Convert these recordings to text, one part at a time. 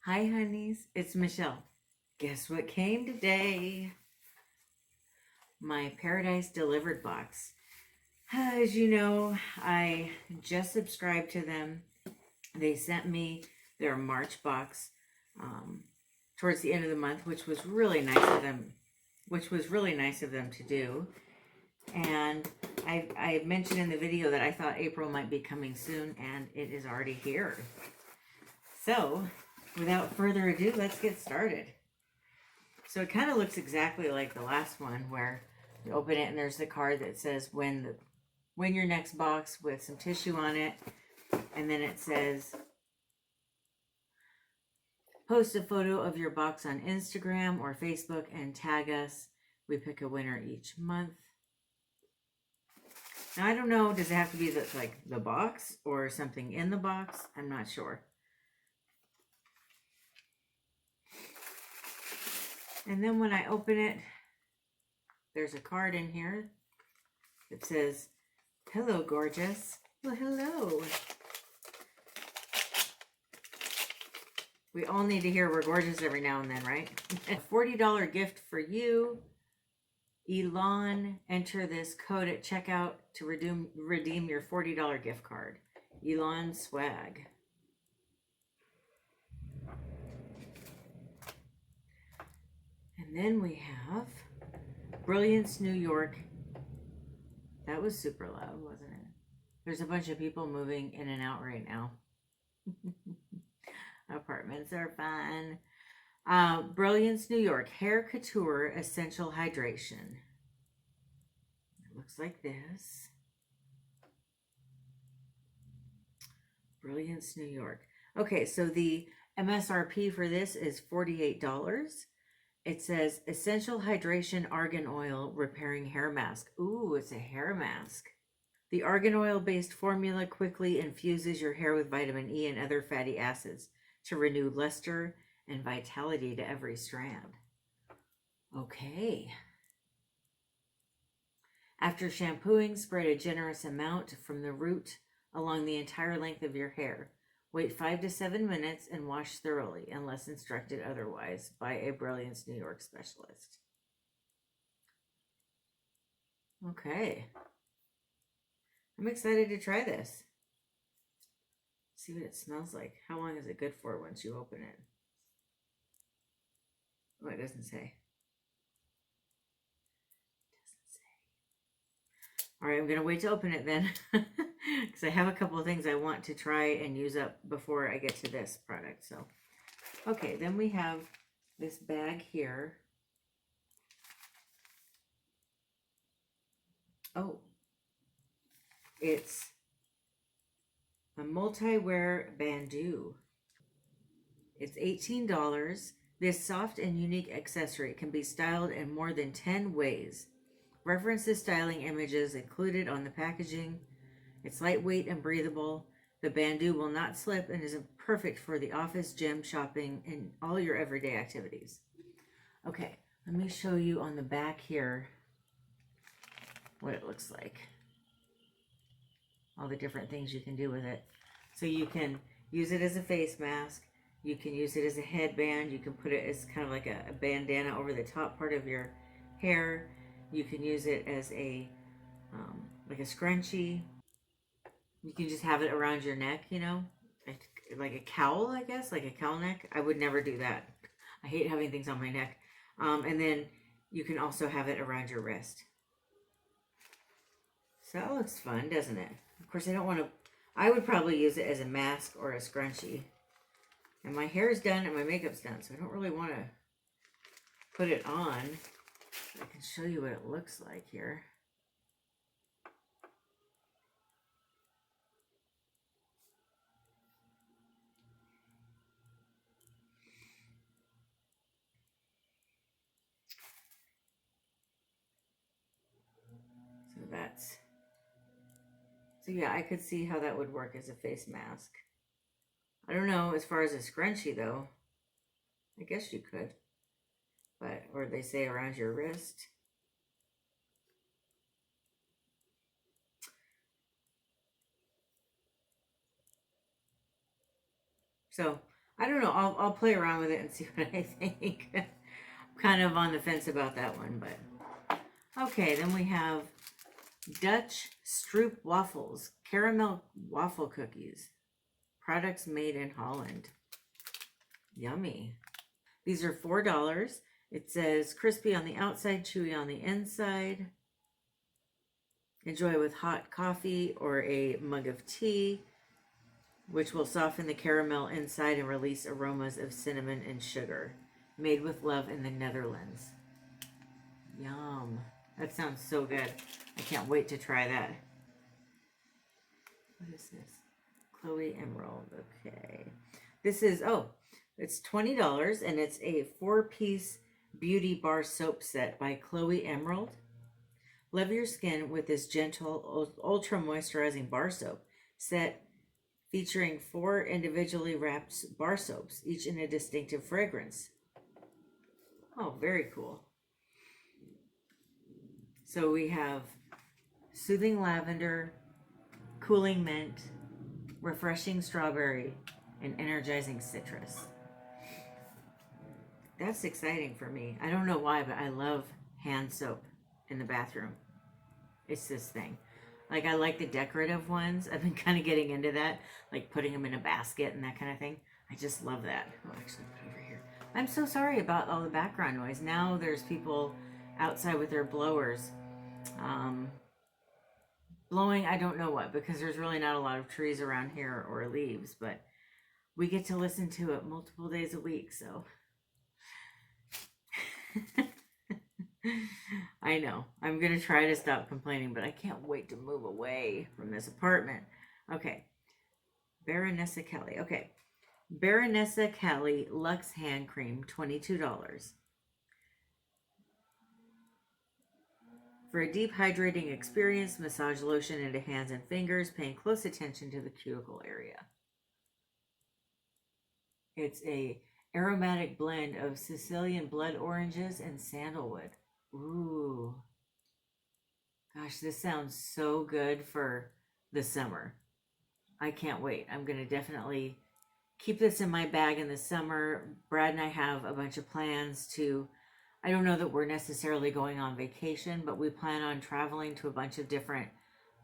Hi, honeys. It's Michelle. Guess what came today? My Paradise Delivered box. As you know, I just subscribed to them. They sent me their March box towards the end of the month, which was really nice of them. To do. And I mentioned in the video that I thought April might be coming soon, and it is already here. So, without further ado, let's get started. So it kind of looks exactly like the last one, where you open it and there's the card that says when your next box with some tissue on it, and then it says post a photo of your box on Instagram or Facebook and tag us. We pick a winner each month. Now I don't know, does it have to be the box or something in the box? I'm not sure. And then when I open it, there's a card in here that says, "Hello, gorgeous." Well, hello. We all need to hear we're gorgeous every now and then, right? A $40 gift for you. Elon, enter this code at checkout to redeem your $40 gift card. Elon swag. And then we have Brilliance, New York. That was super loud, wasn't it? There's a bunch of people moving in and out right now. Apartments are fun. Brilliance, New York. Hair Couture Essential Hydration. It looks like this. Brilliance, New York. Okay, so the MSRP for this is $48. It says Essential Hydration Argan Oil Repairing Hair Mask. Ooh, it's a hair mask. The argan oil-based formula quickly infuses your hair with vitamin E and other fatty acids to renew luster and vitality to every strand. Okay. After shampooing, spread a generous amount from the root along the entire length of your hair. Wait 5 to 7 minutes and wash thoroughly, unless instructed otherwise by a Brilliance, New York specialist. Okay. I'm excited to try this. See what it smells like. How long is it good for once you open it? Oh, it doesn't say. All right, I'm going to wait to open it then, because I have a couple of things I want to try and use up before I get to this product. So, okay, then we have this bag here. Oh, it's a multi-wear Bandeau. It's $18. This soft and unique accessory can be styled in more than 10 ways. Reference the styling images included on the packaging. It's lightweight and breathable. The Bandeau will not slip and is perfect for the office, gym, shopping, and all your everyday activities. Okay, let me show you on the back here what it looks like. All the different things you can do with it. So you can use it as a face mask. You can use it as a headband. You can put it as kind of like a bandana over the top part of your hair. You can use it as a like a scrunchie. You can just have it around your neck, you know, like a cowl, I guess, like a cowl neck. I would never do that. I hate having things on my neck. And then you can also have it around your wrist. So that looks fun, doesn't it? Of course, I don't want to, I would probably use it as a mask or a scrunchie. And my hair is done and my makeup's done, so I don't really want to put it on. I can show you what it looks like here. So yeah, I could see how that would work as a face mask. I don't know, as far as a scrunchie though, I guess you could. But, or they say around your wrist. So I don't know. I'll play around with it and see what I think. I'm kind of on the fence about that one, but okay. Then we have Dutch Stroopwafels, caramel waffle cookies. Products made in Holland. Yummy. These are $4. It says crispy on the outside, chewy on the inside. Enjoy with hot coffee or a mug of tea, which will soften the caramel inside and release aromas of cinnamon and sugar. Made with love in the Netherlands. Yum. That sounds so good. I can't wait to try that. What is this? Chloe Emerald. Okay. This is, oh, it's $20 and it's a 4-piece beauty bar soap set by Chloe Emerald. Love your skin with this gentle, ultra moisturizing bar soap set featuring 4 individually wrapped bar soaps, each in a distinctive fragrance. Oh, very cool. So we have soothing lavender, cooling mint, refreshing strawberry, and energizing citrus. That's exciting for me. I don't know why, but I love hand soap in the bathroom. It's this thing. Like, I like the decorative ones. I've been kind of getting into that, like putting them in a basket and that kind of thing. I just love that. Oh, actually, put over here. I'm so sorry about all the background noise. Now there's people outside with their blowers. Blowing, I don't know what, because there's really not a lot of trees around here or leaves, but we get to listen to it multiple days a week, so. I know. I'm going to try to stop complaining, but I can't wait to move away from this apartment. Okay. Baronessa Cali. Okay. Baronessa Cali Luxe Hand Cream, $22. For a deep hydrating experience, massage lotion into hands and fingers, paying close attention to the cuticle area. It's a aromatic blend of Sicilian blood oranges and sandalwood. Ooh. Gosh, this sounds so good for the summer. I can't wait. I'm going to definitely keep this in my bag in the summer. Brad and I have a bunch of plans to, I don't know that we're necessarily going on vacation, but we plan on traveling to a bunch of different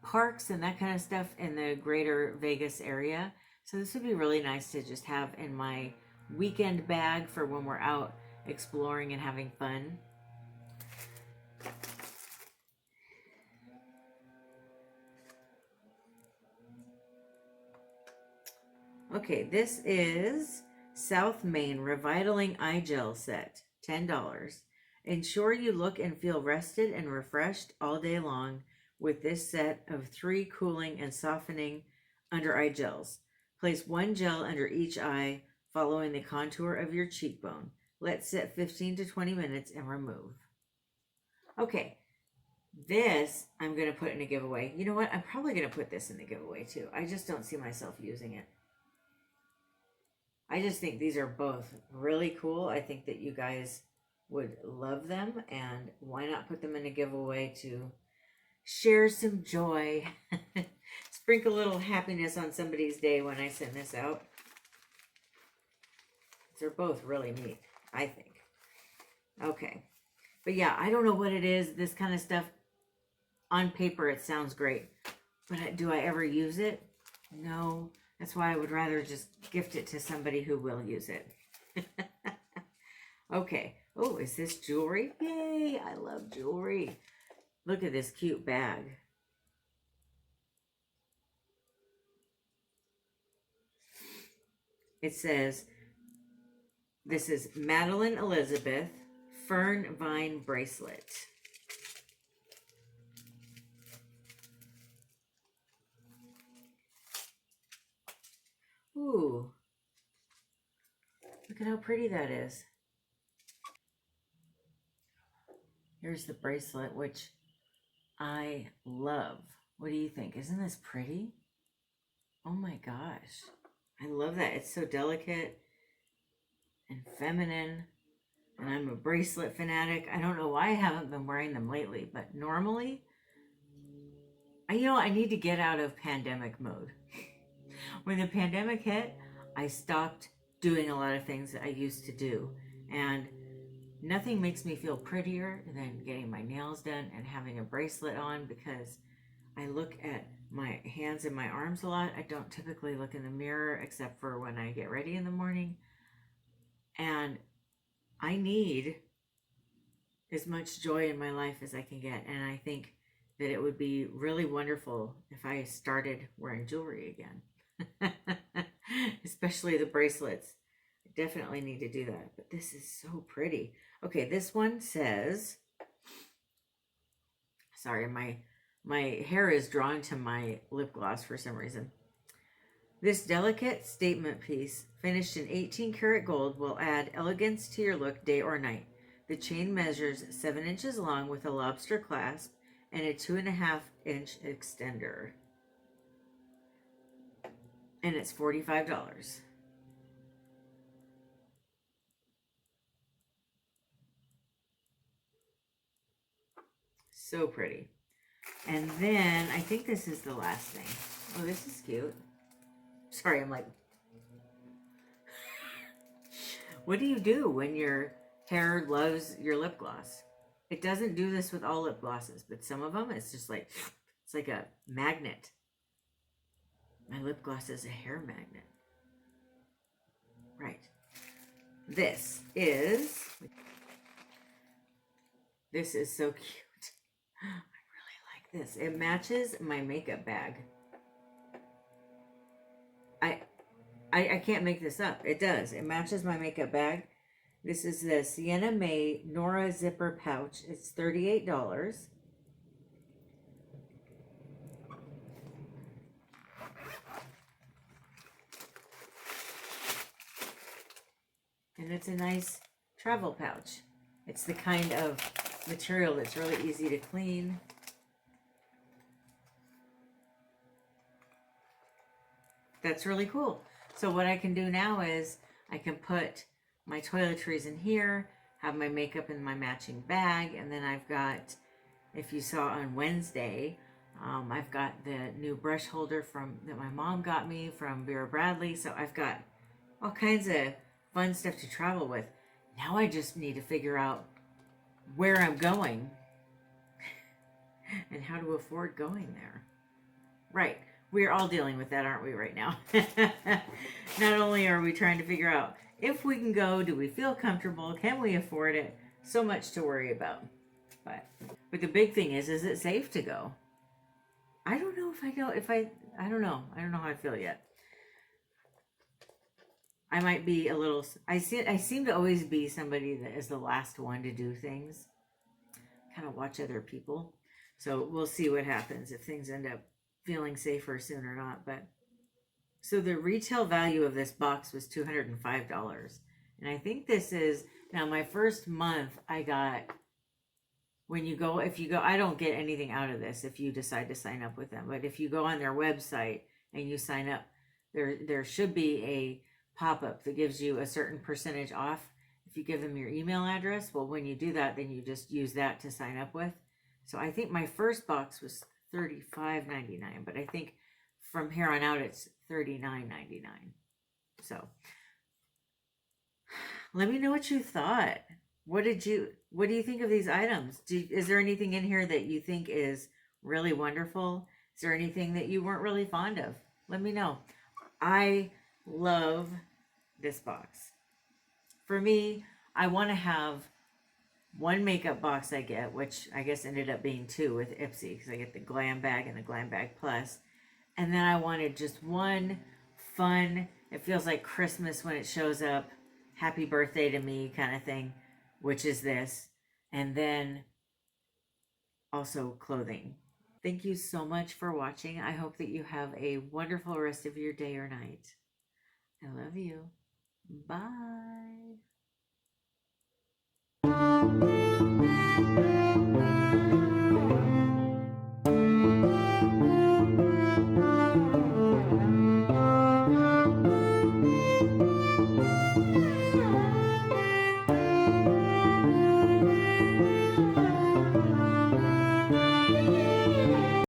parks and that kind of stuff in the greater Vegas area. So this would be really nice to just have in my weekend bag for when we're out exploring and having fun. Okay, this is South Main Revitalizing Eye Gel Set, $10. Ensure you look and feel rested and refreshed all day long with this set of 3 cooling and softening under eye gels. Place 1 gel under each eye, following the contour of your cheekbone. Let sit 15 to 20 minutes and remove. Okay, this I'm going to put in a giveaway. You know what? I'm probably going to put this in the giveaway too. I just don't see myself using it. I just think these are both really cool. I think that you guys would love them, and why not put them in a giveaway to share some joy, sprinkle a little happiness on somebody's day when I send this out. They're both really neat, I think. Okay, but yeah, I don't know what it is. This kind of stuff on paper, it sounds great, but do I ever use it? No. That's why I would rather just gift it to somebody who will use it. Okay. Oh, is this jewelry? Yay, I love jewelry. Look at this cute bag. It says, this is Madeline Elizabeth Fern Vine Bracelet. Ooh. Look at how pretty that is. Here's the bracelet, which I love. What do you think? Isn't this pretty? Oh my gosh. I love that. It's so delicate and feminine. And I'm a bracelet fanatic. I don't know why I haven't been wearing them lately, but normally, I need to get out of pandemic mode. When the pandemic hit, I stopped doing a lot of things that I used to do. And nothing makes me feel prettier than getting my nails done and having a bracelet on, because I look at my hands and my arms a lot. I don't typically look in the mirror except for when I get ready in the morning. And I need as much joy in my life as I can get. And I think that it would be really wonderful if I started wearing jewelry again. Especially the bracelets. I definitely need to do that. But this is so pretty. Okay, this one says, sorry, my hair is drawn to my lip gloss for some reason. This delicate statement piece, finished in 18 karat gold, will add elegance to your look day or night. The chain measures 7 inches long with a lobster clasp and a 2.5-inch extender. And it's $45. So pretty. And then I think this is the last thing. Oh, this is cute. Sorry, I'm like, what do you do when your hair loves your lip gloss? It doesn't do this with all lip glosses, but some of them, it's just like, it's like a magnet. My lip gloss is a hair magnet. Right. This is so cute. I really like this. It matches my makeup bag. I can't make this up. It does. It matches my makeup bag. This is the Sienna Nora zipper pouch. It's $38. And it's a nice travel pouch. It's the kind of material that's really easy to clean. That's really cool. So what I can do now is I can put my toiletries in here, have my makeup in my matching bag, and then I've got, if you saw on Wednesday, I've got the new brush holder that my mom got me from Vera Bradley. So I've got all kinds of fun stuff to travel with. Now I just need to figure out where I'm going and how to afford going there. Right. We're all dealing with that, aren't we, right now? Not only are we trying to figure out if we can go, do we feel comfortable, can we afford it? So much to worry about. But the big thing is it safe to go? I don't know if I know, I don't know. I don't know how I feel yet. I might be a little, I seem to always be somebody that is the last one to do things. Kind of watch other people. So we'll see what happens if things end up feeling safer soon or not. But so the retail value of this box was $205. And I think this is, now my first month I got, if you go, I don't get anything out of this if you decide to sign up with them. But if you go on their website and you sign up, there should be a pop-up that gives you a certain percentage off if you give them your email address. Well, when you do that, then you just use that to sign up with. So I think my first box was $35.99, but I think from here on out it's $39.99. So let me know what you thought. What do you think of these items? Is there anything in here that you think is really wonderful? Is there anything that you weren't really fond of? Let me know. I love this box. For me, I want to have one makeup box I get, which I guess ended up being 2 with Ipsy, because I get the Glam Bag and the Glam Bag Plus. And then I wanted just one fun, it feels like Christmas when it shows up, happy birthday to me kind of thing, which is this. And then also clothing. Thank you so much for watching. I hope that you have a wonderful rest of your day or night. I love you. Bye.